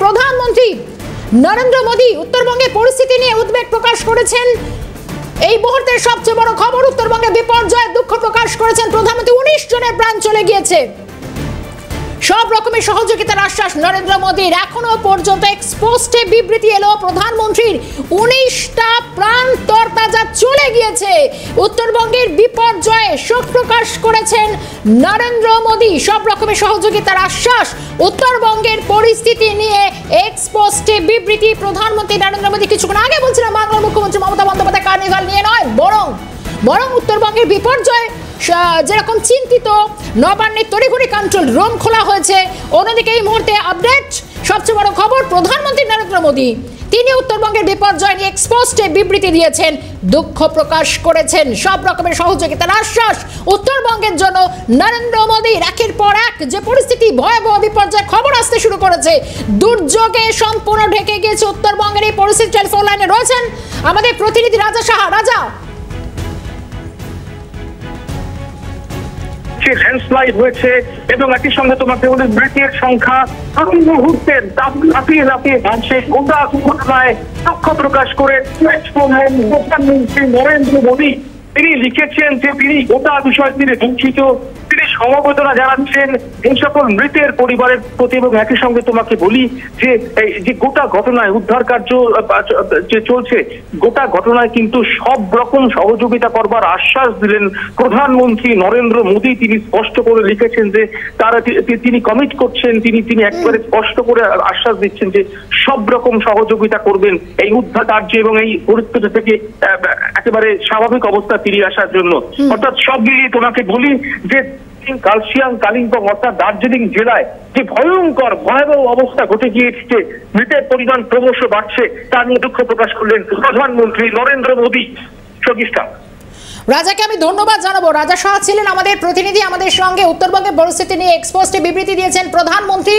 প্রধানমন্ত্রী নরেন্দ্র মোদী উত্তরবঙ্গের পরিস্থিতি নিয়ে উদ্বেগ প্রকাশ করেছেন। এই মুহূর্তের সবচেয়ে বড় খবর, উত্তরবঙ্গে বিপর্যয়ের দুঃখ প্রকাশ করেছেন প্রধানমন্ত্রী। 19 জনের প্রাণ চলে গিয়েছে। সব রকমের সহযোগিতার আশ্বাস নরেন্দ্র মোদীর। এখনো পর্যন্ত এক্সপোস্টে বিবৃতি এলো প্রধানমন্ত্রীর, 19টা প্রাণ তরতাজা চলে গিয়েছে। উত্তরবঙ্গের বিপর্যয়ে শোক প্রকাশ করেছেন নরেন্দ্র মোদী। সব রকমের সহযোগিতার আশ্বাস। উত্তরবঙ্গের পরিস্থিতি নিয়ে এক্সপোস্টে বিবৃতি প্রধানমন্ত্রী নরেন্দ্র মোদী। কিছুক্ষণ আগে বলছিলাম বাংলার মুখ্যমন্ত্রী মমতা বন্দ্যোপাধ্যায় কার্নিভাল নিয়ে নয়, বরং উত্তরবঙ্গের বিপর্যয় যেরকম চিন্তিত, নবান্নের তড়িঘড়ি কন্ট্রোল রুম খোলা হয়েছে। অন্যদিকে এই মুহূর্তে আপডেট, সবচেয়ে বড় খবর, প্রধানমন্ত্রী নরেন্দ্র মোদী তিনি উত্তরবঙ্গের বিপর্যয় নিয়ে এক্সপোস্টে বিবৃতি দিয়েছেন, দুঃখ প্রকাশ করেছেন, সব রকমের সহযোগিতার আশ্বাস উত্তরবঙ্গের জন্য নরেন্দ্র মোদীর। একের পর এক যে পরিস্থিতি, ভয়াবহ বিপর্যয়ের খবর আসতে শুরু করেছে, দুর্যোগে সম্পূর্ণ ঢেকে গিয়েছে উত্তরবঙ্গের এই পরিস্থিতি। টেলিফোন লাইনে রয়েছেন আমাদের প্রতিনিধি রাজা সাহা। রাজা, ল্যান্ডস্লাইড হয়েছে এবং একই সঙ্গে তোমাকে বলি মৃতের সংখ্যা প্রতি মুহূর্তে লাফিয়ে লাফিয়ে বাড়ছে। গোটা ঘটনায় দুঃখ প্রকাশ করে প্রধানমন্ত্রী নরেন্দ্র মোদী তিনি লিখেছেন যে তিনি গোটা বিষয় তিনি দুঃখিত, তিনি সমবেদনা জানাচ্ছেন এই সকল মৃতের পরিবারের প্রতি। এবং একই সঙ্গে তোমাকে বলি যে গোটা ঘটনায় উদ্ধার কার্য যে চলছে, গোটা ঘটনায় কিন্তু সব রকম সহযোগিতা করবার আশ্বাস দিলেন প্রধানমন্ত্রী নরেন্দ্র মোদী। তিনি স্পষ্ট করে লিখেছেন যে তিনি কমিট করছেন, তিনি একবারে স্পষ্ট করে আশ্বাস দিচ্ছেন যে সব রকম সহযোগিতা করবেন এই উদ্ধার কার্য এবং এই পরিস্থিতি থেকে একেবারে স্বাভাবিক অবস্থা ফিরিয়ে আসার জন্য। অর্থাৎ সব মিলিয়ে তোমাকে বলি যে কালচিয়াং, কালিম্পং অর্থাৎ দার্জিলিং জেলায় যে ভয়ঙ্কর ভয়াবহ অবস্থা ঘটে গিয়েছে, মৃতের পরিমাণ ক্রমশ বাড়ছে, তা নিয়ে দুঃখ প্রকাশ করলেন প্রধানমন্ত্রী নরেন্দ্র মোদী। সগিষ্ঠা, রাজাকে আমি ধন্যবাদ জানাবো। রাজা সাহা ছিলেন আমাদের প্রতিনিধি, আমাদের সঙ্গে। উত্তরবঙ্গের পরিস্থিতি নিয়ে এক্সপোস্টে বিবৃতি দিয়েছেন প্রধানমন্ত্রী।